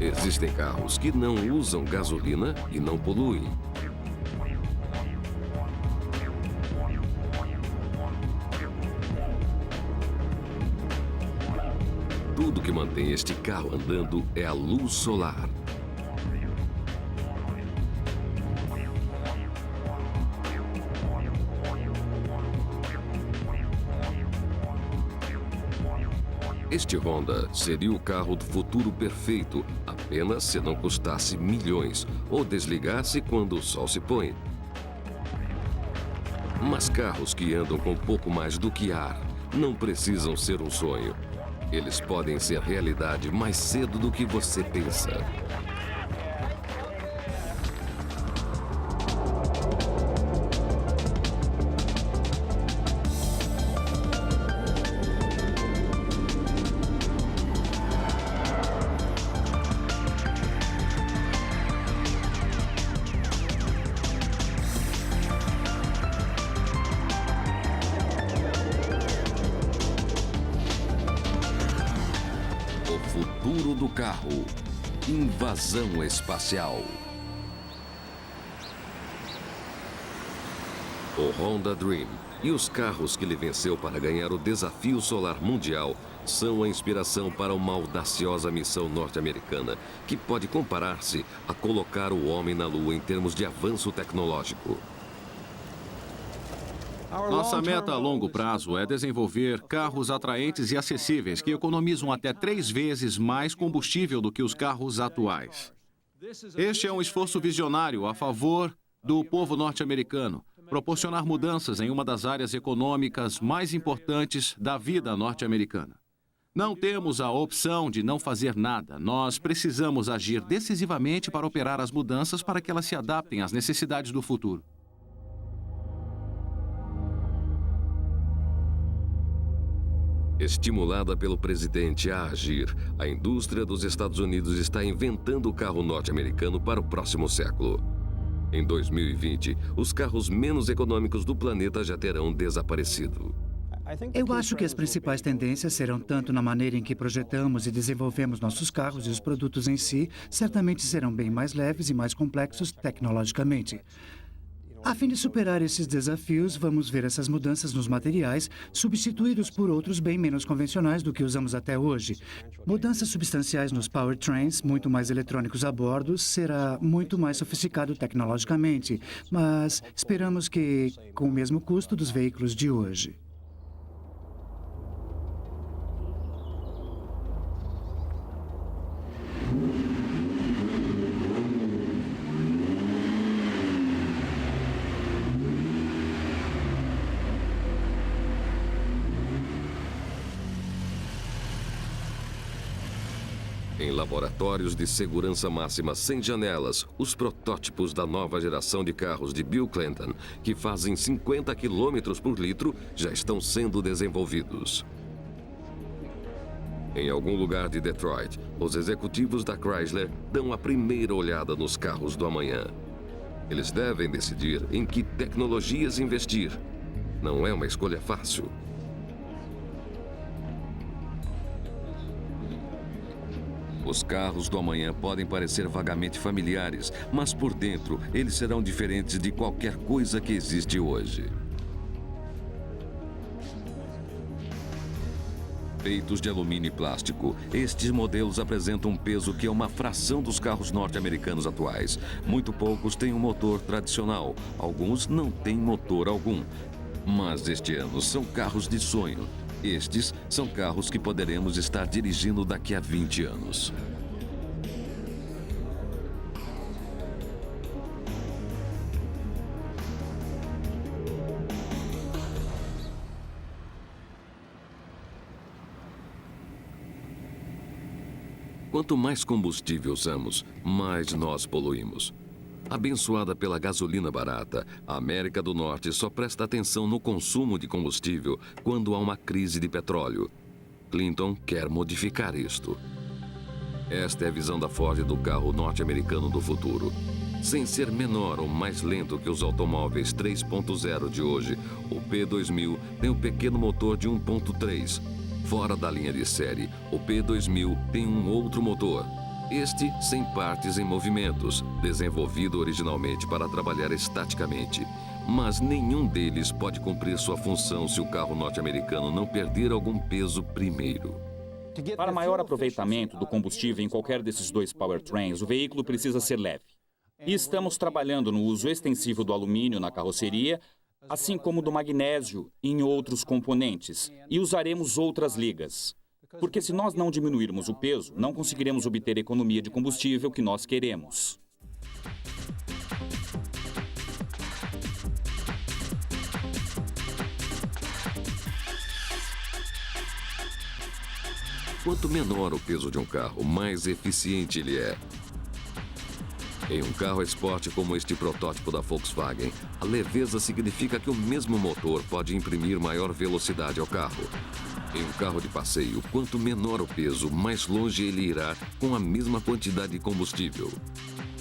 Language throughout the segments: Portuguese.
Existem carros que não usam gasolina e não poluem. Tudo que mantém este carro andando é a luz solar. Este Honda seria o carro do futuro perfeito, apenas se não custasse milhões ou desligasse quando o sol se põe. Mas carros que andam com pouco mais do que ar não precisam ser um sonho. Eles podem ser realidade mais cedo do que você pensa. Futuro do carro. Invasão espacial. O Honda Dream e os carros que ele venceu para ganhar o desafio solar mundial são a inspiração para uma audaciosa missão norte-americana que pode comparar-se a colocar o homem na Lua em termos de avanço tecnológico. Nossa meta a longo prazo é desenvolver carros atraentes e acessíveis que economizam até 3 vezes mais combustível do que os carros atuais. Este é um esforço visionário a favor do povo norte-americano, proporcionar mudanças em uma das áreas econômicas mais importantes da vida norte-americana. Não temos a opção de não fazer nada. Nós precisamos agir decisivamente para operar as mudanças para que elas se adaptem às necessidades do futuro. Estimulada pelo presidente a agir, a indústria dos Estados Unidos está inventando o carro norte-americano para o próximo século. Em 2020, os carros menos econômicos do planeta já terão desaparecido. Eu acho que as principais tendências serão tanto na maneira em que projetamos e desenvolvemos nossos carros e os produtos em si, certamente serão bem mais leves e mais complexos tecnologicamente. A fim de superar esses desafios, vamos ver essas mudanças nos materiais, substituídos por outros bem menos convencionais do que usamos até hoje. Mudanças substanciais nos powertrains, muito mais eletrônicos a bordo, será muito mais sofisticado tecnologicamente, mas esperamos que com o mesmo custo dos veículos de hoje. Em laboratórios de segurança máxima sem janelas, os protótipos da nova geração de carros de Bill Clinton, que fazem 50 km por litro, já estão sendo desenvolvidos. Em algum lugar de Detroit, os executivos da Chrysler dão a primeira olhada nos carros do amanhã. Eles devem decidir em que tecnologias investir. Não é uma escolha fácil. Os carros do amanhã podem parecer vagamente familiares, mas por dentro eles serão diferentes de qualquer coisa que existe hoje. Feitos de alumínio e plástico, estes modelos apresentam um peso que é uma fração dos carros norte-americanos atuais. Muito poucos têm um motor tradicional, alguns não têm motor algum. Mas este ano são carros de sonho. Estes são carros que poderemos estar dirigindo daqui a 20 anos. Quanto mais combustível usamos, mais nós poluímos. Abençoada pela gasolina barata, a América do Norte só presta atenção no consumo de combustível quando há uma crise de petróleo. Clinton quer modificar isto. Esta é a visão da Ford do carro norte-americano do futuro. Sem ser menor ou mais lento que os automóveis 3.0 de hoje, o P2000 tem um pequeno motor de 1.3. Fora da linha de série, o P2000 tem um outro motor. Este sem partes em movimentos, desenvolvido originalmente para trabalhar estaticamente. Mas nenhum deles pode cumprir sua função se o carro norte-americano não perder algum peso primeiro. Para maior aproveitamento do combustível em qualquer desses dois powertrains, o veículo precisa ser leve. E estamos trabalhando no uso extensivo do alumínio na carroceria, assim como do magnésio em outros componentes, e usaremos outras ligas. Porque se nós não diminuirmos o peso, não conseguiremos obter a economia de combustível que nós queremos. Quanto menor o peso de um carro, mais eficiente ele é. Em um carro esporte como este protótipo da Volkswagen, a leveza significa que o mesmo motor pode imprimir maior velocidade ao carro. Em um carro de passeio, quanto menor o peso, mais longe ele irá com a mesma quantidade de combustível.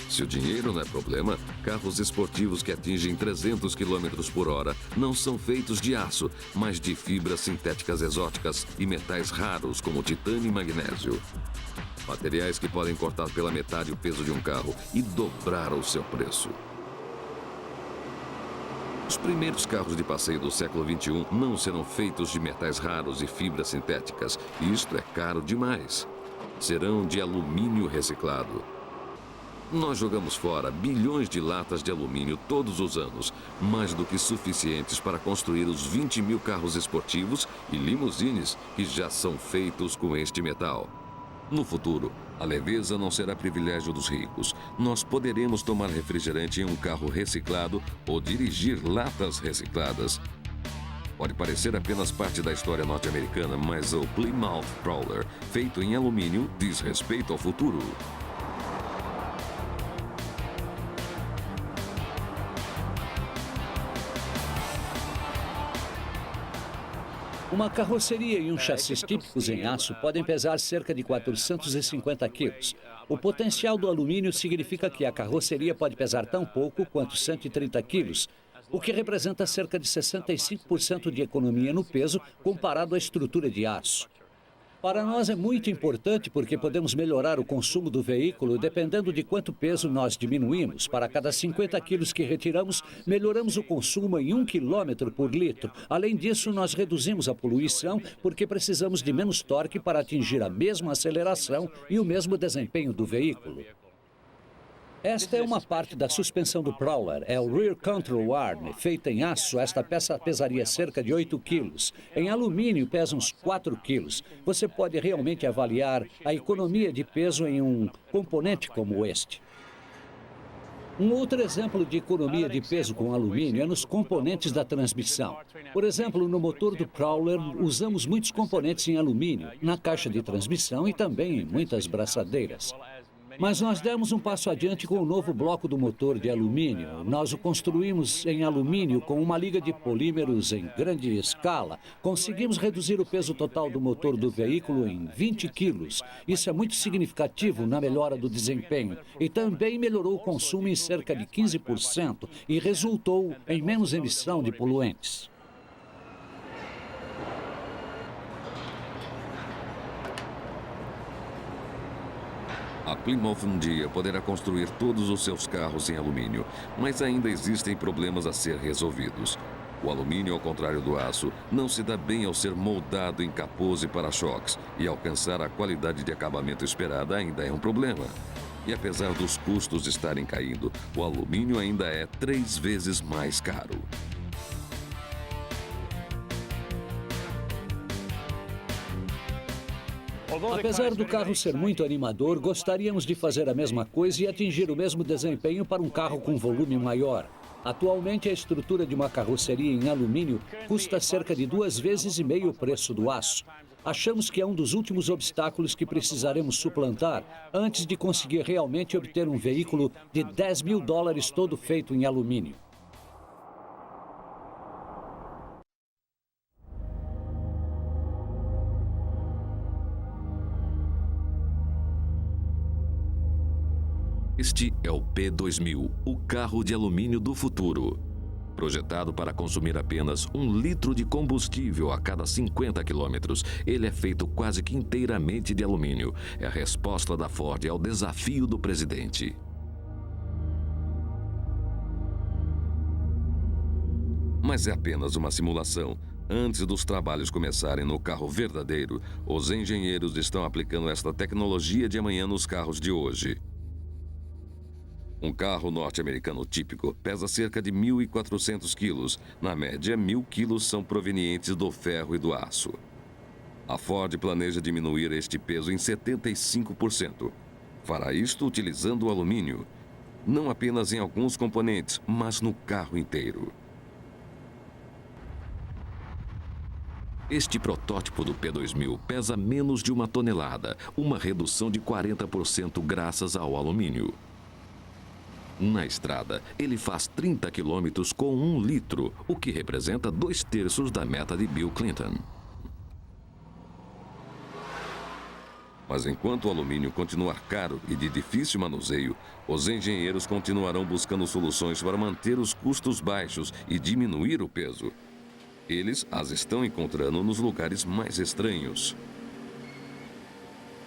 Se o dinheiro não é problema, carros esportivos que atingem 300 km por hora não são feitos de aço, mas de fibras sintéticas exóticas e metais raros como titânio e magnésio. Materiais que podem cortar pela metade o peso de um carro e dobrar o seu preço. Os primeiros carros de passeio do século XXI não serão feitos de metais raros e fibras sintéticas. Isto é caro demais. Serão de alumínio reciclado. Nós jogamos fora bilhões de latas de alumínio todos os anos, mais do que suficientes para construir os 20 mil carros esportivos e limusines que já são feitos com este metal. No futuro, a leveza não será privilégio dos ricos. Nós poderemos tomar refrigerante em um carro reciclado ou dirigir latas recicladas. Pode parecer apenas parte da história norte-americana, mas o Plymouth Prowler, feito em alumínio, diz respeito ao futuro. Uma carroceria e um chassi típicos em aço podem pesar cerca de 450 quilos. O potencial do alumínio significa que a carroceria pode pesar tão pouco quanto 130 quilos, o que representa cerca de 65% de economia no peso comparado à estrutura de aço. Para nós é muito importante porque podemos melhorar o consumo do veículo dependendo de quanto peso nós diminuímos. Para cada 50 quilos que retiramos, melhoramos o consumo em 1 quilômetro por litro. Além disso, nós reduzimos a poluição porque precisamos de menos torque para atingir a mesma aceleração e o mesmo desempenho do veículo. Esta é uma parte da suspensão do Prowler, é o Rear Control Arm. Feita em aço, esta peça pesaria cerca de 8 quilos. Em alumínio, pesa uns 4 quilos. Você pode realmente avaliar a economia de peso em um componente como este. Um outro exemplo de economia de peso com alumínio é nos componentes da transmissão. Por exemplo, no motor do Prowler, usamos muitos componentes em alumínio, na caixa de transmissão e também em muitas braçadeiras. Mas nós demos um passo adiante com o novo bloco do motor de alumínio. Nós o construímos em alumínio com uma liga de polímeros em grande escala. Conseguimos reduzir o peso total do motor do veículo em 20 quilos. Isso é muito significativo na melhora do desempenho. E também melhorou o consumo em cerca de 15% e resultou em menos emissão de poluentes. A Plymouth um dia poderá construir todos os seus carros em alumínio, mas ainda existem problemas a ser resolvidos. O alumínio, ao contrário do aço, não se dá bem ao ser moldado em capôs e para-choques, e alcançar a qualidade de acabamento esperada ainda é um problema. E apesar dos custos estarem caindo, o alumínio ainda é 3 vezes mais caro. Apesar do carro ser muito animador, gostaríamos de fazer a mesma coisa e atingir o mesmo desempenho para um carro com volume maior. Atualmente, a estrutura de uma carroceria em alumínio custa cerca de 2,5 vezes o preço do aço. Achamos que é um dos últimos obstáculos que precisaremos suplantar antes de conseguir realmente obter um veículo de $10 mil todo feito em alumínio. Este é o P2000, o carro de alumínio do futuro. Projetado para consumir apenas 1 litro de combustível a cada 50 quilômetros, ele é feito quase que inteiramente de alumínio. É a resposta da Ford ao desafio do presidente. Mas é apenas uma simulação. Antes dos trabalhos começarem no carro verdadeiro, os engenheiros estão aplicando esta tecnologia de amanhã nos carros de hoje. Um carro norte-americano típico pesa cerca de 1.400 quilos. Na média, 1.000 quilos são provenientes do ferro e do aço. A Ford planeja diminuir este peso em 75%. Fará isto utilizando o alumínio, não apenas em alguns componentes, mas no carro inteiro. Este protótipo do P2000 pesa menos de 1 tonelada, uma redução de 40% graças ao alumínio. Na estrada, ele faz 30 quilômetros com 1 litro, o que representa 2/3 da meta de Bill Clinton. Mas enquanto o alumínio continuar caro e de difícil manuseio, os engenheiros continuarão buscando soluções para manter os custos baixos e diminuir o peso. Eles as estão encontrando nos lugares mais estranhos.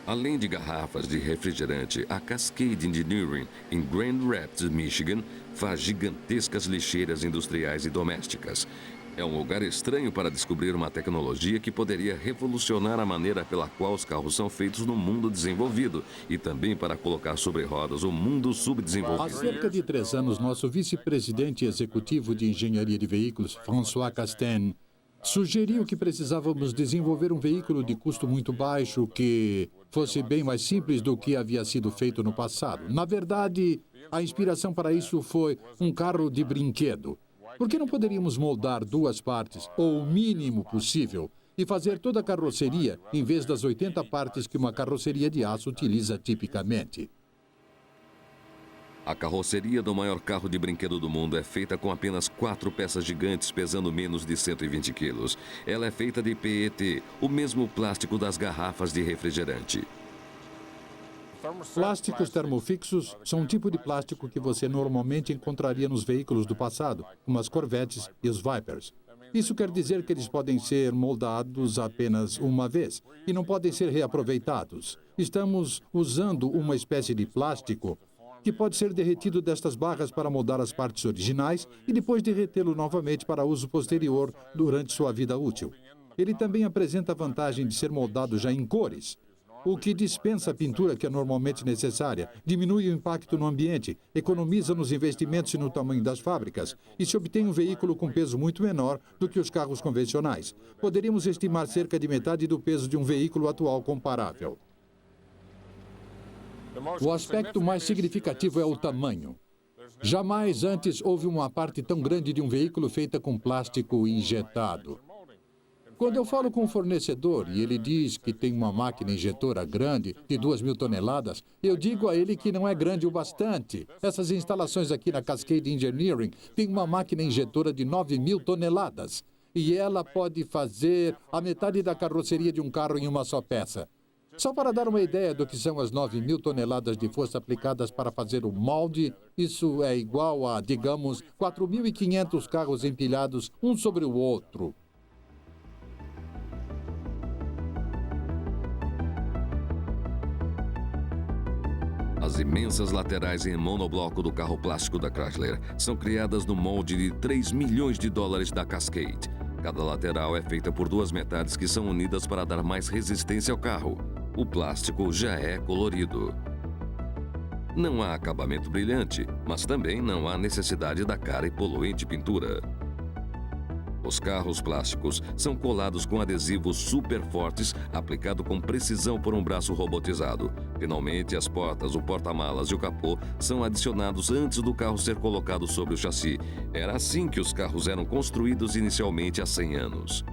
Além de garrafas de refrigerante, a Cascade Engineering, em Grand Rapids, Michigan, faz gigantescas lixeiras industriais e domésticas. É um lugar estranho para descobrir uma tecnologia que poderia revolucionar a maneira pela qual os carros são feitos no mundo desenvolvido e também para colocar sobre rodas o mundo subdesenvolvido. Há cerca de 3 anos, nosso vice-presidente executivo de engenharia de veículos, François Castan, sugeriu que precisávamos desenvolver um veículo de custo muito baixo que fosse bem mais simples do que havia sido feito no passado. Na verdade, a inspiração para isso foi um carro de brinquedo. Por que não poderíamos moldar 2 partes, ou o mínimo possível, e fazer toda a carroceria em vez das 80 partes que uma carroceria de aço utiliza tipicamente? A carroceria do maior carro de brinquedo do mundo é feita com apenas 4 peças gigantes pesando menos de 120 quilos. Ela é feita de PET, o mesmo plástico das garrafas de refrigerante. Plásticos termofixos são um tipo de plástico que você normalmente encontraria nos veículos do passado, como as Corvettes e os Vipers. Isso quer dizer que eles podem ser moldados apenas uma vez e não podem ser reaproveitados. Estamos usando uma espécie de plástico que pode ser derretido destas barras para moldar as partes originais e depois derretê-lo novamente para uso posterior durante sua vida útil. Ele também apresenta a vantagem de ser moldado já em cores, o que dispensa a pintura que é normalmente necessária, diminui o impacto no ambiente, economiza nos investimentos e no tamanho das fábricas e se obtém um veículo com peso muito menor do que os carros convencionais. Poderíamos estimar cerca de metade do peso de um veículo atual comparável. O aspecto mais significativo é o tamanho. Jamais antes houve uma parte tão grande de um veículo feita com plástico injetado. Quando eu falo com um fornecedor e ele diz que tem uma máquina injetora grande, de 2.000 toneladas, eu digo a ele que não é grande o bastante. Essas instalações aqui na Cascade Engineering têm uma máquina injetora de 9.000 toneladas. E ela pode fazer a metade da carroceria de um carro em uma só peça. Só para dar uma ideia do que são as 9.000 toneladas de força aplicadas para fazer o molde, isso é igual a, digamos, 4.500 carros empilhados um sobre o outro. As imensas laterais em monobloco do carro plástico da Chrysler são criadas no molde de $3 milhões da Cascade. Cada lateral é feita por 2 metades que são unidas para dar mais resistência ao carro. O plástico já é colorido. Não há acabamento brilhante, mas também não há necessidade da cara e poluente pintura. Os carros plásticos são colados com adesivos super fortes, aplicado com precisão por um braço robotizado. Finalmente, as portas, o porta-malas e o capô são adicionados antes do carro ser colocado sobre o chassi. Era assim que os carros eram construídos inicialmente há 100 anos.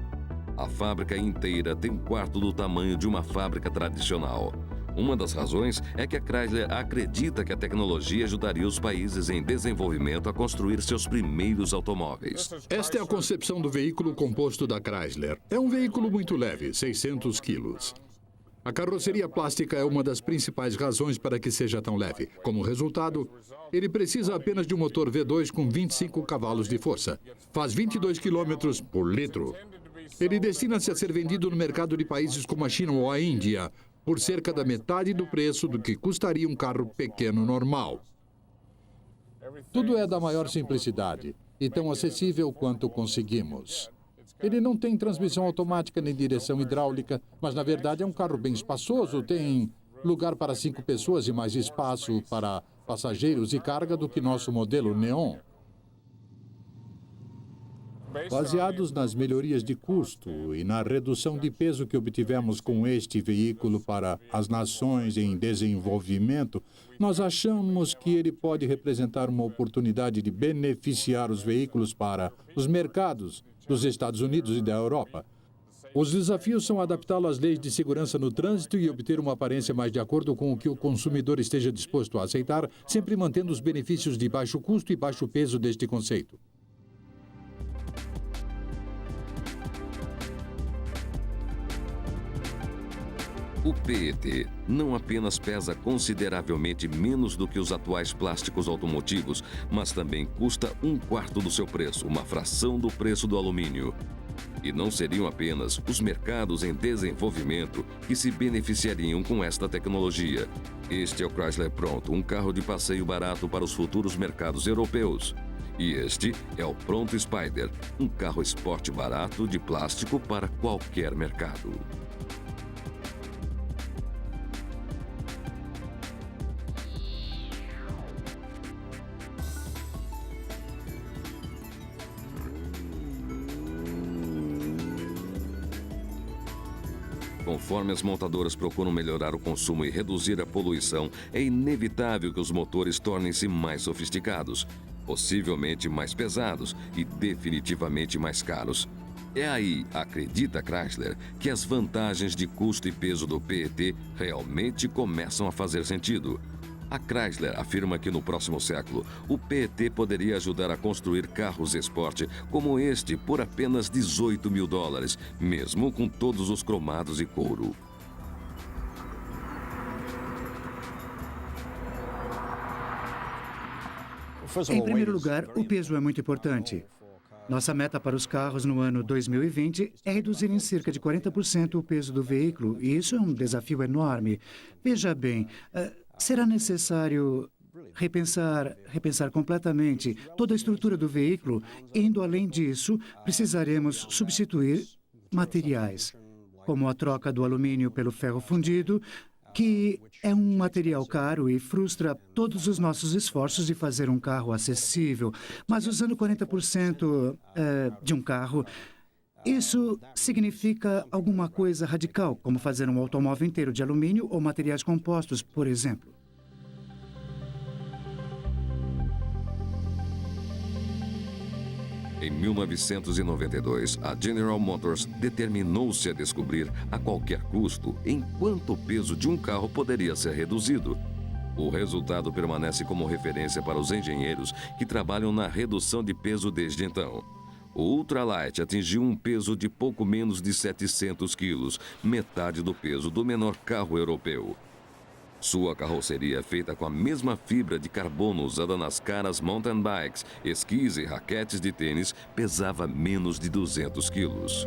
A fábrica inteira tem 1/4 do tamanho de uma fábrica tradicional. Uma das razões é que a Chrysler acredita que a tecnologia ajudaria os países em desenvolvimento a construir seus primeiros automóveis. Esta é a concepção do veículo composto da Chrysler. É um veículo muito leve, 600 quilos. A carroceria plástica é uma das principais razões para que seja tão leve. Como resultado, ele precisa apenas de um motor V2 com 25 cavalos de força. Faz 22 quilômetros por litro. Ele destina-se a ser vendido no mercado de países como a China ou a Índia, por cerca da metade do preço do que custaria um carro pequeno normal. Tudo é da maior simplicidade e tão acessível quanto conseguimos. Ele não tem transmissão automática nem direção hidráulica, mas na verdade é um carro bem espaçoso. Tem lugar para 5 pessoas e mais espaço para passageiros e carga do que nosso modelo Neon. Baseados nas melhorias de custo e na redução de peso que obtivemos com este veículo para as nações em desenvolvimento, nós achamos que ele pode representar uma oportunidade de beneficiar os veículos para os mercados dos Estados Unidos e da Europa. Os desafios são adaptá-lo às leis de segurança no trânsito e obter uma aparência mais de acordo com o que o consumidor esteja disposto a aceitar, sempre mantendo os benefícios de baixo custo e baixo peso deste conceito. O PET não apenas pesa consideravelmente menos do que os atuais plásticos automotivos, mas também custa 1/4 do seu preço, uma fração do preço do alumínio. E não seriam apenas os mercados em desenvolvimento que se beneficiariam com esta tecnologia. Este é o Chrysler Pronto, um carro de passeio barato para os futuros mercados europeus. E este é o Pronto Spider, um carro esporte barato de plástico para qualquer mercado. Conforme as montadoras procuram melhorar o consumo e reduzir a poluição, é inevitável que os motores tornem-se mais sofisticados, possivelmente mais pesados e definitivamente mais caros. É aí, acredita Chrysler, que as vantagens de custo e peso do PET realmente começam a fazer sentido. A Chrysler afirma que no próximo século, o PET poderia ajudar a construir carros esporte como este por apenas $18 mil, mesmo com todos os cromados e couro. Em primeiro lugar, o peso é muito importante. Nossa meta para os carros no ano 2020 é reduzir em cerca de 40% o peso do veículo, e isso é um desafio enorme. Veja bem, será necessário repensar completamente toda a estrutura do veículo. Indo além disso, precisaremos substituir materiais, como a troca do alumínio pelo ferro fundido, que é um material caro e frustra todos os nossos esforços de fazer um carro acessível. Mas usando 40% de um carro, isso significa alguma coisa radical, como fazer um automóvel inteiro de alumínio ou materiais compostos, por exemplo. Em 1992, a General Motors determinou-se a descobrir a qualquer custo em quanto o peso de um carro poderia ser reduzido. O resultado permanece como referência para os engenheiros que trabalham na redução de peso desde então. O Ultralight atingiu um peso de pouco menos de 700 quilos, metade do peso do menor carro europeu. Sua carroceria é feita com a mesma fibra de carbono usada nas caras mountain bikes, esquis e raquetes de tênis, pesava menos de 200 quilos.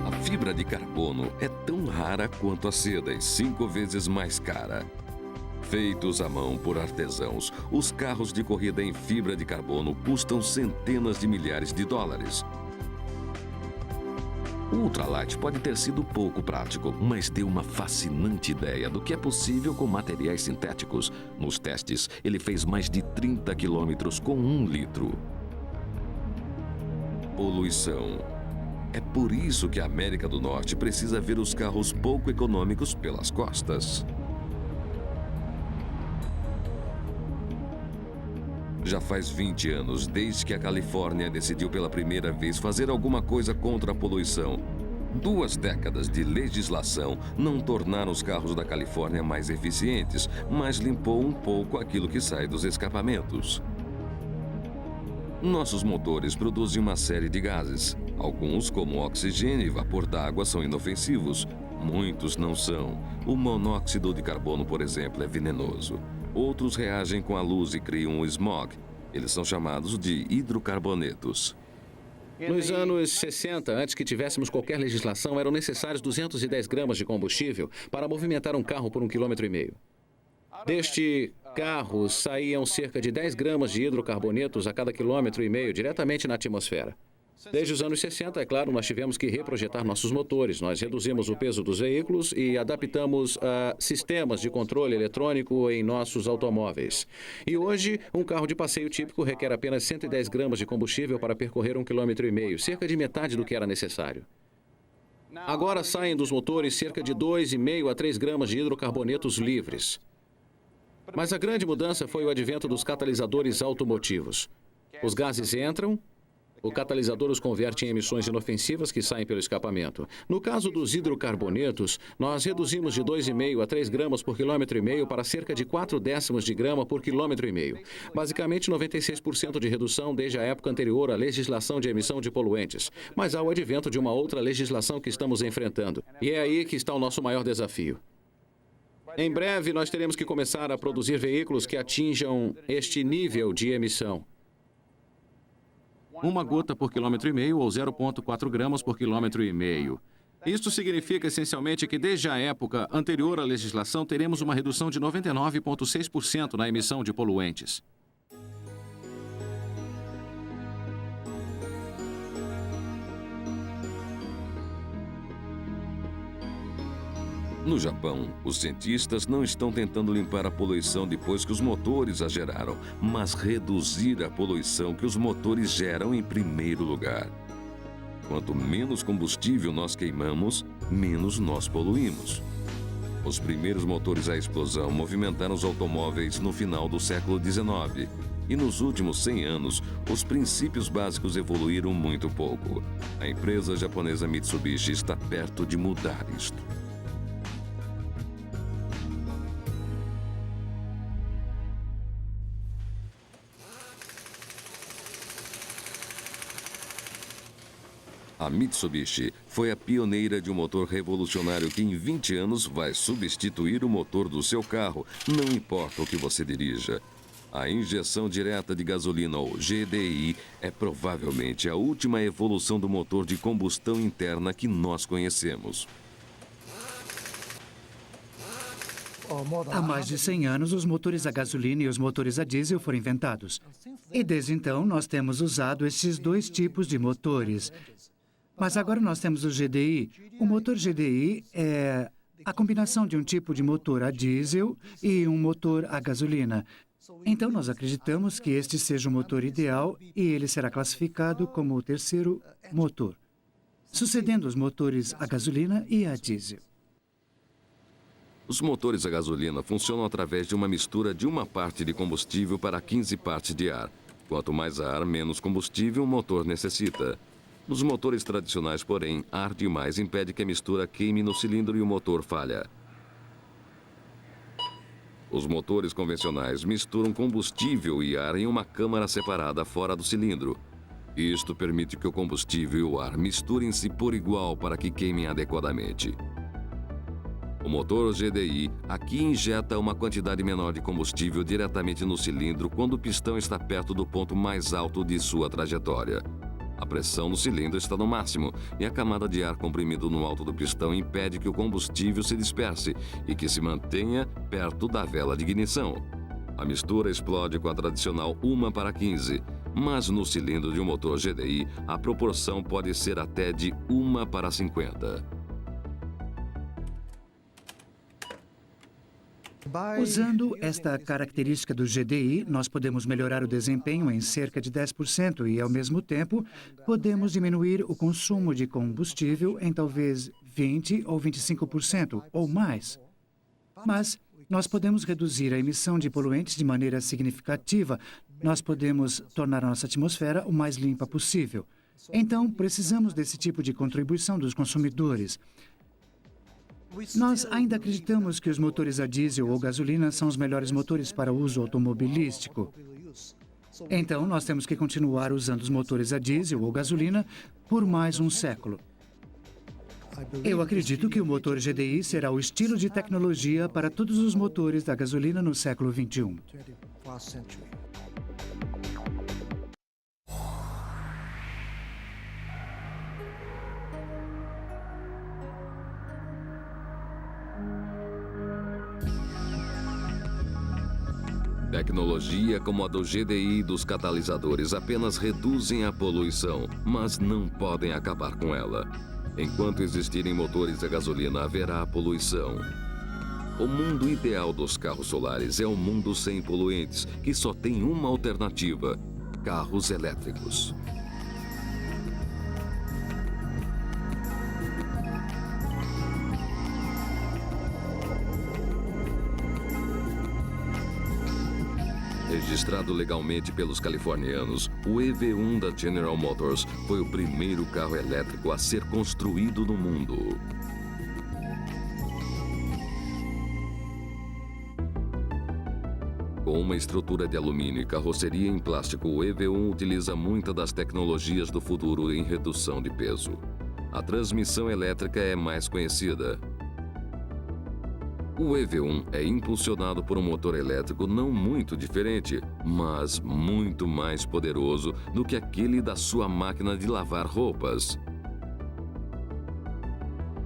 A fibra de carbono é tão rara quanto a seda e 5 vezes mais cara. Feitos à mão por artesãos, os carros de corrida em fibra de carbono custam centenas de milhares de dólares. O Ultralight pode ter sido pouco prático, mas deu uma fascinante ideia do que é possível com materiais sintéticos. Nos testes, ele fez mais de 30 quilômetros com 1 litro. Poluição. É por isso que a América do Norte precisa ver os carros pouco econômicos pelas costas. Já faz 20 anos desde que a Califórnia decidiu pela primeira vez fazer alguma coisa contra a poluição. 2 décadas de legislação não tornaram os carros da Califórnia mais eficientes, mas limpou um pouco aquilo que sai dos escapamentos. Nossos motores produzem uma série de gases. Alguns, como oxigênio e vapor d'água, são inofensivos. Muitos não são. O monóxido de carbono, por exemplo, é venenoso. Outros reagem com a luz e criam um smog. Eles são chamados de hidrocarbonetos. Nos anos 60, antes que tivéssemos qualquer legislação, eram necessários 210 gramas de combustível para movimentar um carro por 1,5 km. Deste carro saíam cerca de 10 gramas de hidrocarbonetos a cada 1,5 km diretamente na atmosfera. Desde os anos 60, é claro, nós tivemos que reprojetar nossos motores. Nós reduzimos o peso dos veículos e adaptamos sistemas de controle eletrônico em nossos automóveis. E hoje, um carro de passeio típico requer apenas 110 gramas de combustível para percorrer 1,5 km, cerca de metade do que era necessário. Agora saem dos motores cerca de 2,5 a 3 gramas de hidrocarbonetos livres. Mas a grande mudança foi o advento dos catalisadores automotivos. Os gases entram, o catalisador os converte em emissões inofensivas que saem pelo escapamento. No caso dos hidrocarbonetos, nós reduzimos de 2,5 a 3 gramas por 1,5 km para cerca de 0,4 de grama por 1,5 km. Basicamente 96% de redução desde a época anterior à legislação de emissão de poluentes. Mas há o advento de uma outra legislação que estamos enfrentando. E é aí que está o nosso maior desafio. Em breve, nós teremos que começar a produzir veículos que atinjam este nível de emissão. 1 gota por 1,5 km ou 0,4 gramas por 1,5 km. Isto significa essencialmente que desde a época anterior à legislação teremos uma redução de 99,6% na emissão de poluentes. No Japão, os cientistas não estão tentando limpar a poluição depois que os motores a geraram, mas reduzir a poluição que os motores geram em primeiro lugar. Quanto menos combustível nós queimamos, menos nós poluímos. Os primeiros motores à explosão movimentaram os automóveis no final do século XIX. E nos últimos 100 anos, os princípios básicos evoluíram muito pouco. A empresa japonesa Mitsubishi está perto de mudar isto. A Mitsubishi foi a pioneira de um motor revolucionário que em 20 anos vai substituir o motor do seu carro, não importa o que você dirija. A injeção direta de gasolina, ou GDI, é provavelmente a última evolução do motor de combustão interna que nós conhecemos. Há mais de 100 anos, os motores a gasolina e os motores a diesel foram inventados. E desde então, nós temos usado esses 2 tipos de motores. Mas agora nós temos o GDI. O motor GDI é a combinação de um tipo de motor a diesel e um motor a gasolina. Então, nós acreditamos que este seja o motor ideal e ele será classificado como o 3º motor, sucedendo os motores a gasolina e a diesel. Os motores a gasolina funcionam através de uma mistura de uma parte de combustível para 15 partes de ar. Quanto mais ar, menos combustível o motor necessita. Nos motores tradicionais, porém, ar demais impede que a mistura queime no cilindro e o motor falha. Os motores convencionais misturam combustível e ar em uma câmara separada fora do cilindro. Isto permite que o combustível e o ar misturem-se por igual para que queimem adequadamente. O motor GDI aqui injeta uma quantidade menor de combustível diretamente no cilindro quando o pistão está perto do ponto mais alto de sua trajetória. A pressão no cilindro está no máximo e a camada de ar comprimido no alto do pistão impede que o combustível se disperse e que se mantenha perto da vela de ignição. A mistura explode com a tradicional 1:15, mas no cilindro de um motor GDI a proporção pode ser até de 1:50. Usando esta característica do GDI, nós podemos melhorar o desempenho em cerca de 10% e, ao mesmo tempo, podemos diminuir o consumo de combustível em talvez 20% ou 25% ou mais. Mas nós podemos reduzir a emissão de poluentes de maneira significativa, nós podemos tornar a nossa atmosfera o mais limpa possível. Então, precisamos desse tipo de contribuição dos consumidores. Nós ainda acreditamos que os motores a diesel ou gasolina são os melhores motores para o uso automobilístico. Então, nós temos que continuar usando os motores a diesel ou gasolina por mais um século. Eu acredito que o motor GDI será o estilo de tecnologia para todos os motores da gasolina no século XXI. Tecnologia como a do GDI e dos catalisadores apenas reduzem a poluição, mas não podem acabar com ela. Enquanto existirem motores a gasolina, haverá poluição. O mundo ideal dos carros solares é um mundo sem poluentes, que só tem uma alternativa: carros elétricos. Registrado legalmente pelos californianos, o EV1 da General Motors foi o primeiro carro elétrico a ser construído no mundo. Com uma estrutura de alumínio e carroceria em plástico, o EV1 utiliza muitas das tecnologias do futuro em redução de peso. A transmissão elétrica é mais conhecida. O EV1 é impulsionado por um motor elétrico não muito diferente, mas muito mais poderoso do que aquele da sua máquina de lavar roupas.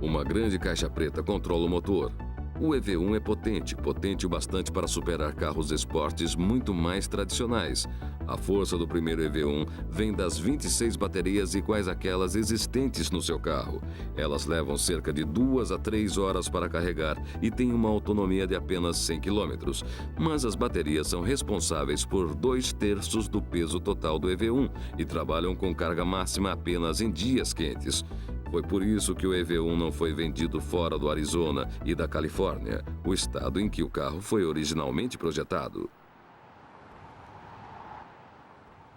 Uma grande caixa preta controla o motor. O EV1 é potente o bastante para superar carros esportes muito mais tradicionais. A força do primeiro EV1 vem das 26 baterias iguais àquelas existentes no seu carro. Elas levam cerca de 2 a 3 horas para carregar e têm uma autonomia de apenas 100 km. Mas as baterias são responsáveis por 2/3 do peso total do EV1 e trabalham com carga máxima apenas em dias quentes. Foi por isso que o EV1 não foi vendido fora do Arizona e da Califórnia, o estado em que o carro foi originalmente projetado.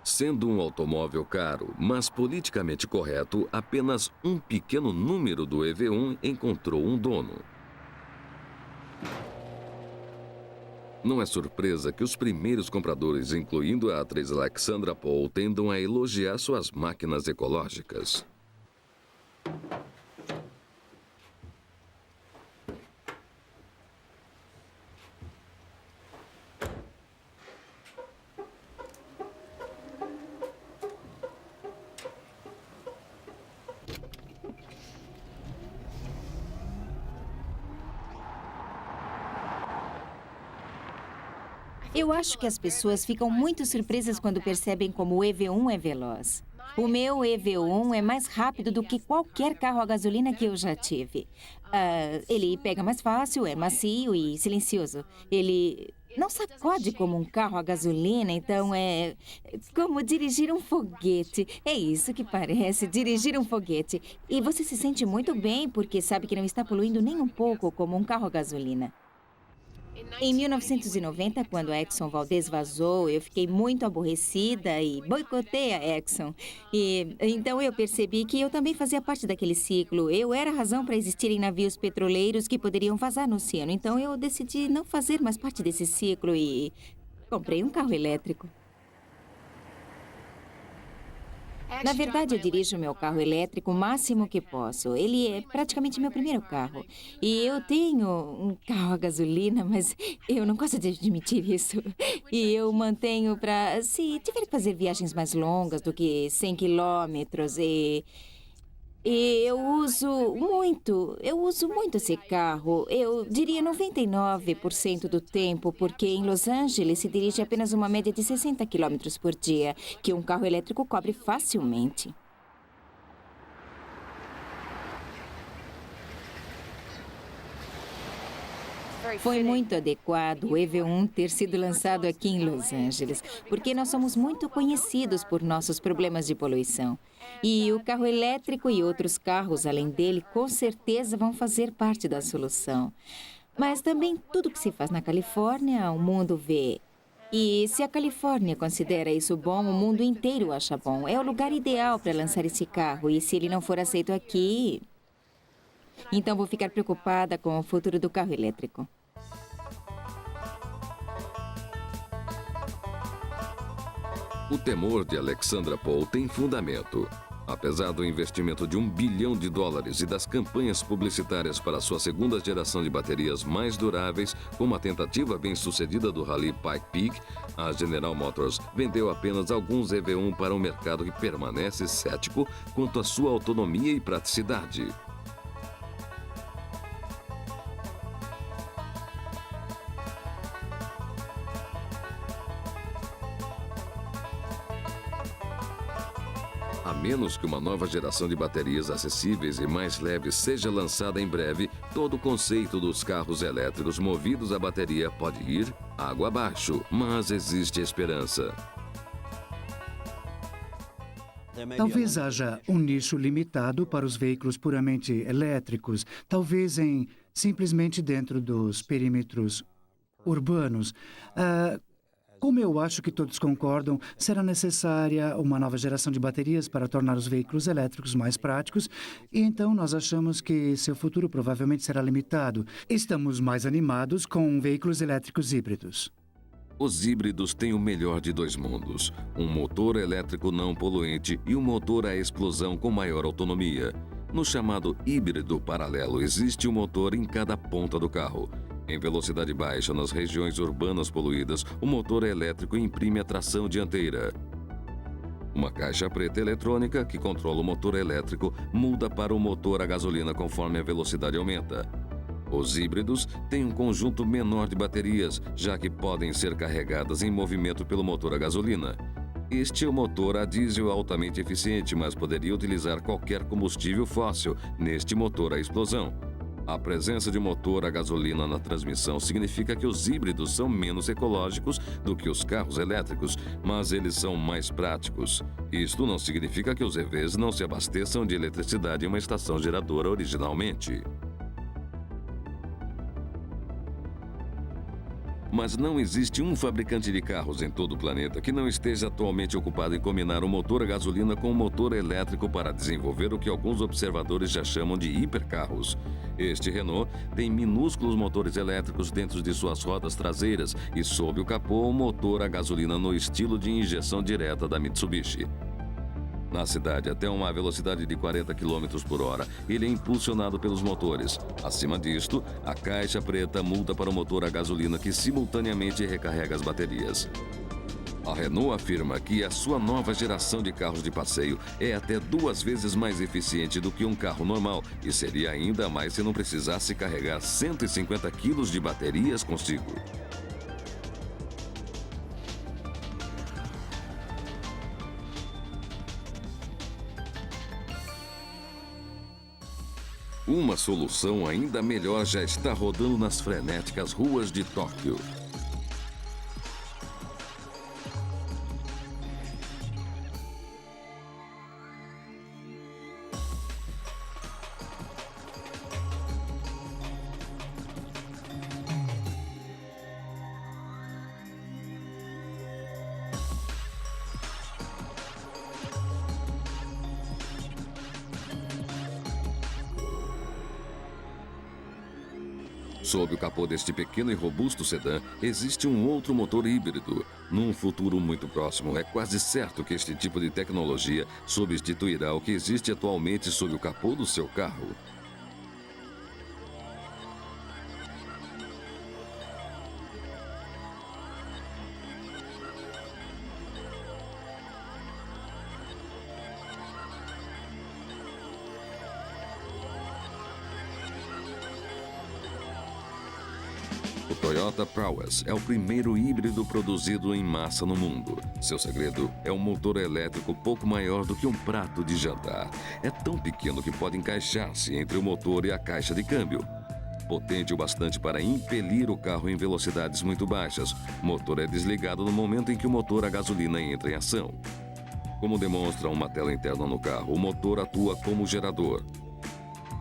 Sendo um automóvel caro, mas politicamente correto, apenas um pequeno número do EV1 encontrou um dono. Não é surpresa que os primeiros compradores, incluindo a atriz Alexandra Paul, tendam a elogiar suas máquinas ecológicas. Eu acho que as pessoas ficam muito surpresas quando percebem como o EV1 é veloz. O meu EV1 é mais rápido do que qualquer carro a gasolina que eu já tive. Ele pega mais fácil, é macio e silencioso. Ele não sacode como um carro a gasolina, então é como dirigir um foguete. É isso que parece, dirigir um foguete. E você se sente muito bem porque sabe que não está poluindo nem um pouco como um carro a gasolina. Em 1990, quando a Exxon Valdez vazou, eu fiquei muito aborrecida e boicotei a Exxon. E então eu percebi que eu também fazia parte daquele ciclo. Eu era a razão para existirem navios petroleiros que poderiam vazar no oceano. Então eu decidi não fazer mais parte desse ciclo e comprei um carro elétrico. Na verdade, eu dirijo meu carro elétrico o máximo que posso. Ele é praticamente meu primeiro carro. E eu tenho um carro a gasolina, mas eu não gosto de admitir isso. E eu mantenho para, se tiver que fazer viagens mais longas do que 100 quilômetros E eu uso muito esse carro. Eu diria 99% do tempo, porque em Los Angeles se dirige apenas uma média de 60 quilômetros por dia, que um carro elétrico cobre facilmente. Foi muito adequado o EV1 ter sido lançado aqui em Los Angeles, porque nós somos muito conhecidos por nossos problemas de poluição. E o carro elétrico e outros carros, além dele, com certeza vão fazer parte da solução. Mas também tudo que se faz na Califórnia, o mundo vê. E se a Califórnia considera isso bom, o mundo inteiro acha bom. É o lugar ideal para lançar esse carro. E se ele não for aceito aqui, então vou ficar preocupada com o futuro do carro elétrico. O temor de Alexandra Paul tem fundamento. Apesar do investimento de $1 bilhão e das campanhas publicitárias para sua segunda geração de baterias mais duráveis, com uma tentativa bem-sucedida do Rally Pike Peak, a General Motors vendeu apenas alguns EV1 para um mercado que permanece cético quanto à sua autonomia e praticidade. A menos que uma nova geração de baterias acessíveis e mais leves seja lançada em breve, todo o conceito dos carros elétricos movidos a bateria pode ir água abaixo, mas existe esperança. Talvez haja um nicho limitado para os veículos puramente elétricos, talvez simplesmente dentro dos perímetros urbanos. Como eu acho que todos concordam, será necessária uma nova geração de baterias para tornar os veículos elétricos mais práticos, e então nós achamos que seu futuro provavelmente será limitado. Estamos mais animados com veículos elétricos híbridos. Os híbridos têm o melhor de dois mundos: um motor elétrico não poluente e um motor a explosão com maior autonomia. No chamado híbrido paralelo, existe um motor em cada ponta do carro. Em velocidade baixa, nas regiões urbanas poluídas, o motor elétrico imprime a tração dianteira. Uma caixa preta eletrônica, que controla o motor elétrico, muda para o motor a gasolina conforme a velocidade aumenta. Os híbridos têm um conjunto menor de baterias, já que podem ser carregadas em movimento pelo motor a gasolina. Este é o motor a diesel altamente eficiente, mas poderia utilizar qualquer combustível fóssil neste motor a explosão. A presença de motor a gasolina na transmissão significa que os híbridos são menos ecológicos do que os carros elétricos, mas eles são mais práticos. Isto não significa que os EVs não se abasteçam de eletricidade em uma estação geradora originalmente. Mas não existe um fabricante de carros em todo o planeta que não esteja atualmente ocupado em combinar um motor a gasolina com um motor elétrico para desenvolver o que alguns observadores já chamam de hipercarros. Este Renault tem minúsculos motores elétricos dentro de suas rodas traseiras e sob o capô um motor a gasolina no estilo de injeção direta da Mitsubishi. Na cidade, até uma velocidade de 40 km por hora, ele é impulsionado pelos motores. Acima disto, a caixa preta muda para o motor a gasolina que simultaneamente recarrega as baterias. A Renault afirma que a sua nova geração de carros de passeio é até 2 vezes mais eficiente do que um carro normal e seria ainda mais se não precisasse carregar 150 kg de baterias consigo. Uma solução ainda melhor já está rodando nas frenéticas ruas de Tóquio. Sob o capô deste pequeno e robusto sedã, existe um outro motor híbrido. Num futuro muito próximo, é quase certo que este tipo de tecnologia substituirá o que existe atualmente sob o capô do seu carro. O Toyota Prowess é o primeiro híbrido produzido em massa no mundo. Seu segredo é um motor elétrico pouco maior do que um prato de jantar. É tão pequeno que pode encaixar-se entre o motor e a caixa de câmbio. Potente o bastante para impelir o carro em velocidades muito baixas. O motor é desligado no momento em que o motor a gasolina entra em ação. Como demonstra uma tela interna no carro, o motor atua como gerador.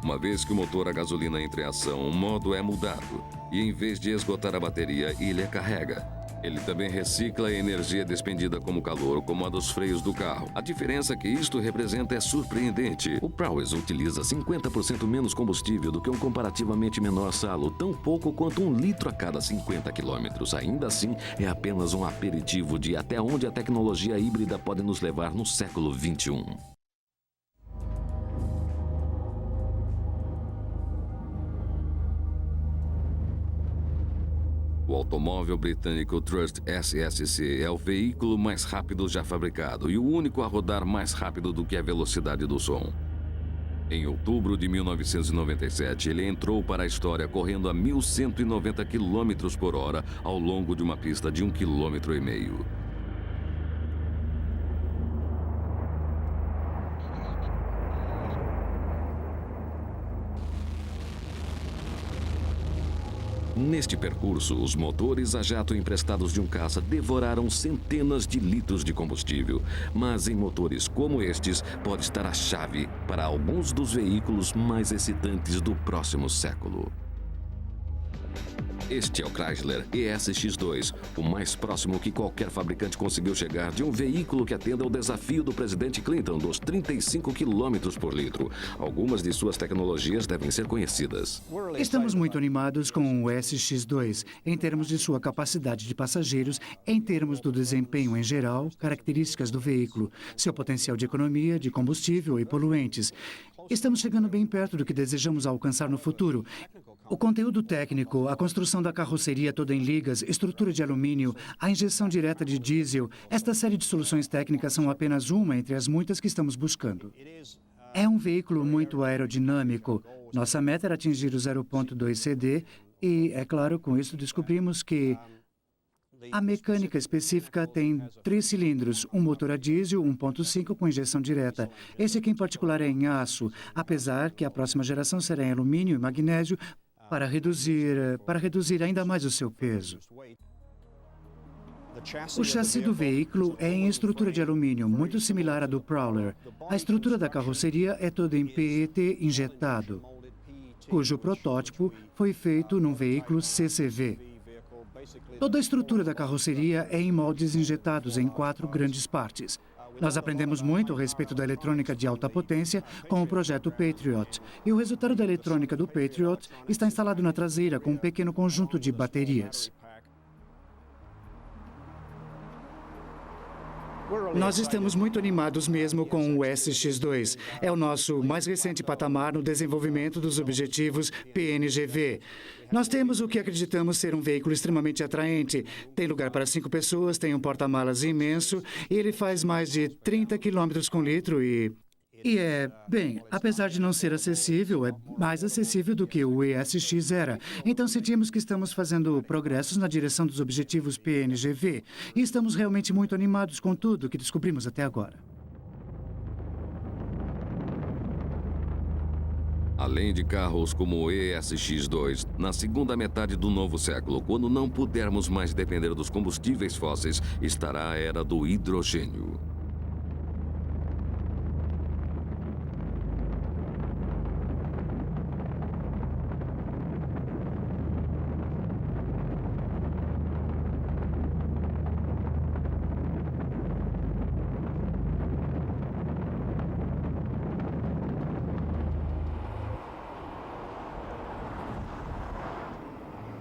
Uma vez que o motor a gasolina entra em ação, o modo é mudado e, em vez de esgotar a bateria, ele a carrega. Ele também recicla a energia despendida como calor, como a dos freios do carro. A diferença que isto representa é surpreendente. O Prowess utiliza 50% menos combustível do que um comparativamente menor Salo, tão pouco quanto 1 litro a cada 50 quilômetros. Ainda assim, é apenas um aperitivo de até onde a tecnologia híbrida pode nos levar no século XXI. O automóvel britânico Trust SSC é o veículo mais rápido já fabricado e o único a rodar mais rápido do que a velocidade do som. Em outubro de 1997, ele entrou para a história correndo a 1.190 km por hora ao longo de uma pista de 1,5 km. Neste percurso, os motores a jato emprestados de um caça devoraram centenas de litros de combustível. Mas em motores como estes, pode estar a chave para alguns dos veículos mais excitantes do próximo século. Este é o Chrysler ESX2, o mais próximo que qualquer fabricante conseguiu chegar de um veículo que atenda ao desafio do presidente Clinton dos 35 km por litro. Algumas de suas tecnologias devem ser conhecidas. Estamos muito animados com o SX2, em termos de sua capacidade de passageiros, em termos do desempenho em geral, características do veículo, seu potencial de economia, de combustível e poluentes. Estamos chegando bem perto do que desejamos alcançar no futuro. O conteúdo técnico, a construção da carroceria toda em ligas, estrutura de alumínio, a injeção direta de diesel, esta série de soluções técnicas são apenas uma entre as muitas que estamos buscando. É um veículo muito aerodinâmico. Nossa meta era atingir o 0,2 CD e, é claro, com isso descobrimos que a mecânica específica tem 3 cilindros, um motor a diesel 1.5 com injeção direta. Esse aqui em particular é em aço, apesar que a próxima geração será em alumínio e magnésio para reduzir ainda mais o seu peso. O chassi do veículo é em estrutura de alumínio, muito similar à do Prowler. A estrutura da carroceria é toda em PET injetado, cujo protótipo foi feito num veículo CCV. Toda a estrutura da carroceria é em moldes injetados em 4 grandes partes. Nós aprendemos muito a respeito da eletrônica de alta potência com o projeto Patriot. E o resultado da eletrônica do Patriot está instalado na traseira com um pequeno conjunto de baterias. Nós estamos muito animados mesmo com o SX2. É o nosso mais recente patamar no desenvolvimento dos objetivos PNGV. Nós temos o que acreditamos ser um veículo extremamente atraente. Tem lugar para 5 pessoas, tem um porta-malas imenso e ele faz mais de 30 km com litro bem, apesar de não ser acessível, é mais acessível do que o ESX era. Então sentimos que estamos fazendo progressos na direção dos objetivos PNGV e estamos realmente muito animados com tudo que descobrimos até agora. Além de carros como o ESX2, na segunda metade do novo século, quando não pudermos mais depender dos combustíveis fósseis, estará a era do hidrogênio.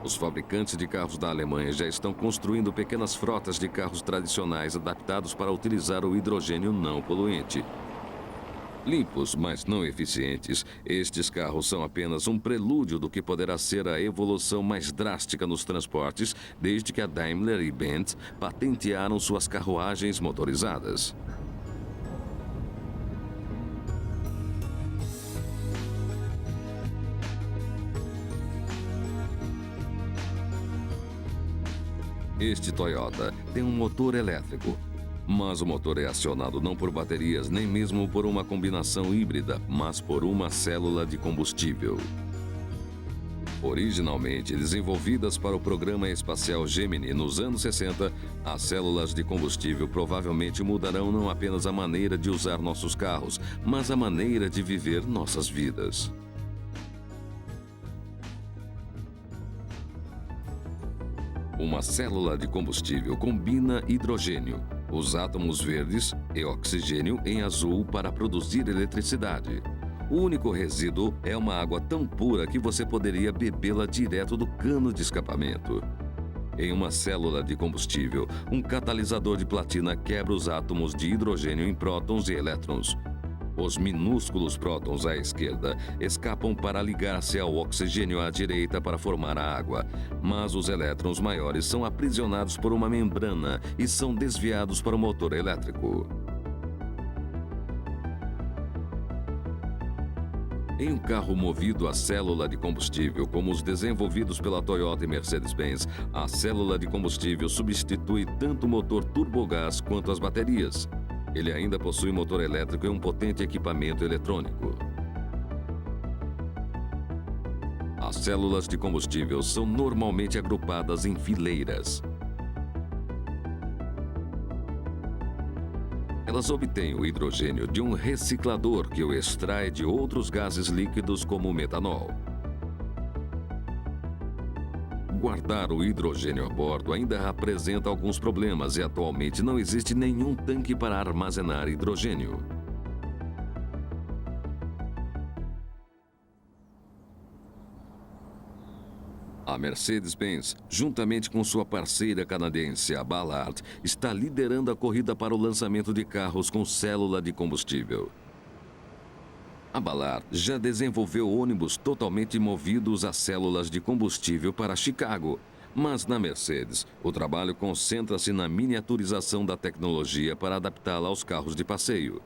Os fabricantes de carros da Alemanha já estão construindo pequenas frotas de carros tradicionais adaptados para utilizar o hidrogênio não poluente. Limpos, mas não eficientes, estes carros são apenas um prelúdio do que poderá ser a evolução mais drástica nos transportes desde que a Daimler e Benz patentearam suas carruagens motorizadas. Este Toyota tem um motor elétrico, mas o motor é acionado não por baterias, nem mesmo por uma combinação híbrida, mas por uma célula de combustível. Originalmente desenvolvidas para o programa espacial Gemini nos anos 60, as células de combustível provavelmente mudarão não apenas a maneira de usar nossos carros, mas a maneira de viver nossas vidas. Uma célula de combustível combina hidrogênio, os átomos verdes e oxigênio em azul para produzir eletricidade. O único resíduo é uma água tão pura que você poderia bebê-la direto do cano de escapamento. Em uma célula de combustível, um catalisador de platina quebra os átomos de hidrogênio em prótons e elétrons. Os minúsculos prótons à esquerda escapam para ligar-se ao oxigênio à direita para formar a água, mas os elétrons maiores são aprisionados por uma membrana e são desviados para o motor elétrico. Em um carro movido a célula de combustível, como os desenvolvidos pela Toyota e Mercedes-Benz, a célula de combustível substitui tanto o motor turbogás quanto as baterias. Ele ainda possui motor elétrico e um potente equipamento eletrônico. As células de combustível são normalmente agrupadas em fileiras. Elas obtêm o hidrogênio de um reciclador que o extrai de outros gases líquidos como o metanol. Guardar o hidrogênio a bordo ainda apresenta alguns problemas e atualmente não existe nenhum tanque para armazenar hidrogênio. A Mercedes-Benz, juntamente com sua parceira canadense, a Ballard, está liderando a corrida para o lançamento de carros com célula de combustível. A Ballard já desenvolveu ônibus totalmente movidos a células de combustível para Chicago. Mas na Mercedes, o trabalho concentra-se na miniaturização da tecnologia para adaptá-la aos carros de passeio.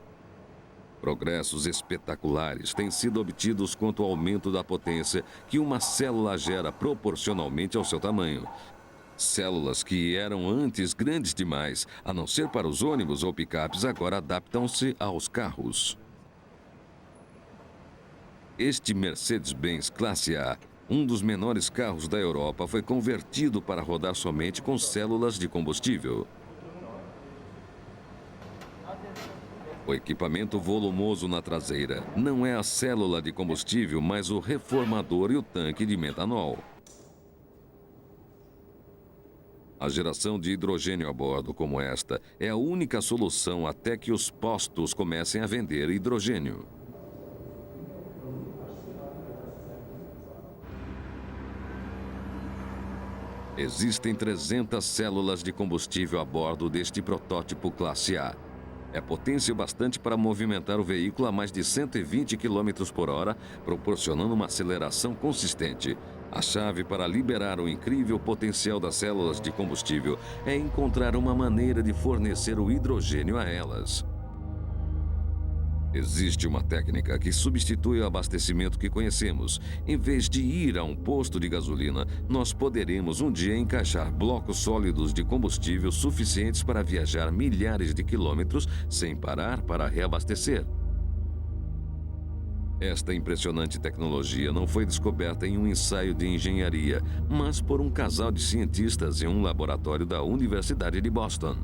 Progressos espetaculares têm sido obtidos quanto ao aumento da potência que uma célula gera proporcionalmente ao seu tamanho. Células que eram antes grandes demais, a não ser para os ônibus ou picapes, agora adaptam-se aos carros. Este Mercedes-Benz Classe A, um dos menores carros da Europa, foi convertido para rodar somente com células de combustível. O equipamento volumoso na traseira não é a célula de combustível, mas o reformador e o tanque de metanol. A geração de hidrogênio a bordo como esta é a única solução até que os postos comecem a vender hidrogênio. Existem 300 células de combustível a bordo deste protótipo Classe A. É potência bastante para movimentar o veículo a mais de 120 km por hora, proporcionando uma aceleração consistente. A chave para liberar o incrível potencial das células de combustível é encontrar uma maneira de fornecer o hidrogênio a elas. Existe uma técnica que substitui o abastecimento que conhecemos. Em vez de ir a um posto de gasolina, nós poderemos um dia encaixar blocos sólidos de combustível suficientes para viajar milhares de quilômetros sem parar para reabastecer. Esta impressionante tecnologia não foi descoberta em um ensaio de engenharia, mas por um casal de cientistas em um laboratório da Universidade de Boston.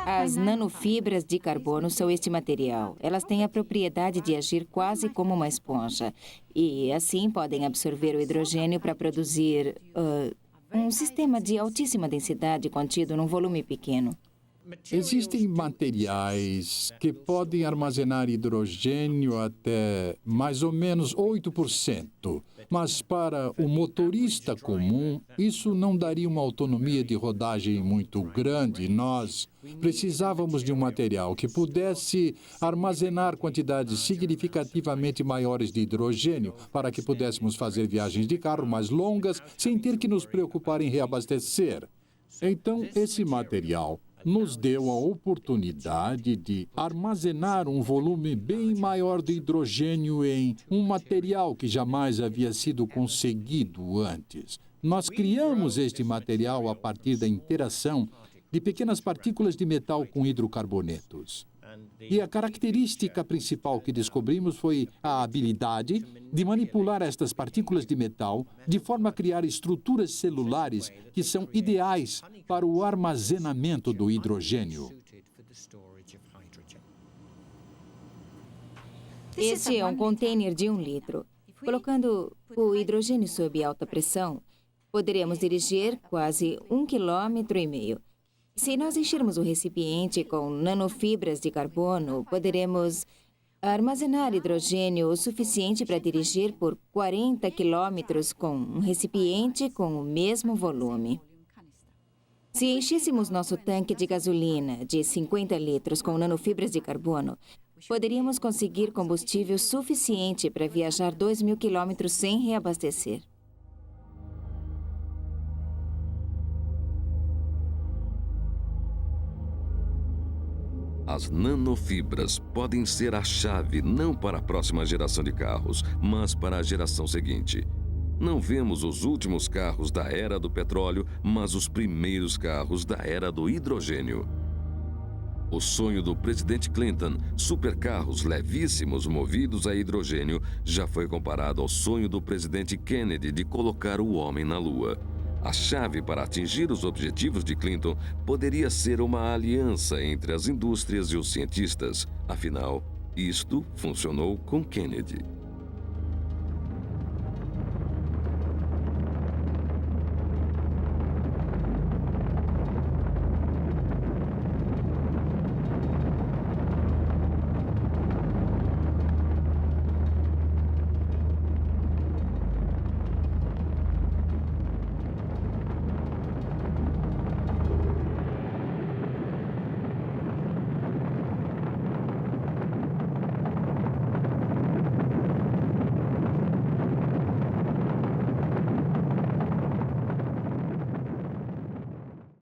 As nanofibras de carbono são este material. Elas têm a propriedade de agir quase como uma esponja. E, assim, podem absorver o hidrogênio para produzir um sistema de altíssima densidade contido num volume pequeno. Existem materiais que podem armazenar hidrogênio até mais ou menos 8%, mas para o motorista comum, isso não daria uma autonomia de rodagem muito grande. Nós precisávamos de um material que pudesse armazenar quantidades significativamente maiores de hidrogênio para que pudéssemos fazer viagens de carro mais longas sem ter que nos preocupar em reabastecer. Então, esse material nos deu a oportunidade de armazenar um volume bem maior de hidrogênio em um material que jamais havia sido conseguido antes. Nós criamos este material a partir da interação de pequenas partículas de metal com hidrocarbonetos. E a característica principal que descobrimos foi a habilidade de manipular estas partículas de metal de forma a criar estruturas celulares que são ideais para o armazenamento do hidrogênio. Este é um container de 1 litro. Colocando o hidrogênio sob alta pressão, poderemos dirigir quase 1,5 km. Se nós enchermos o recipiente com nanofibras de carbono, poderemos armazenar hidrogênio o suficiente para dirigir por 40 quilômetros com um recipiente com o mesmo volume. Se enchêssemos nosso tanque de gasolina de 50 litros com nanofibras de carbono, poderíamos conseguir combustível suficiente para viajar 2.000 quilômetros sem reabastecer. As nanofibras podem ser a chave não para a próxima geração de carros, mas para a geração seguinte. Não vemos os últimos carros da era do petróleo, mas os primeiros carros da era do hidrogênio. O sonho do presidente Clinton, supercarros levíssimos movidos a hidrogênio, já foi comparado ao sonho do presidente Kennedy de colocar o homem na Lua. A chave para atingir os objetivos de Clinton poderia ser uma aliança entre as indústrias e os cientistas. Afinal, isto funcionou com Kennedy.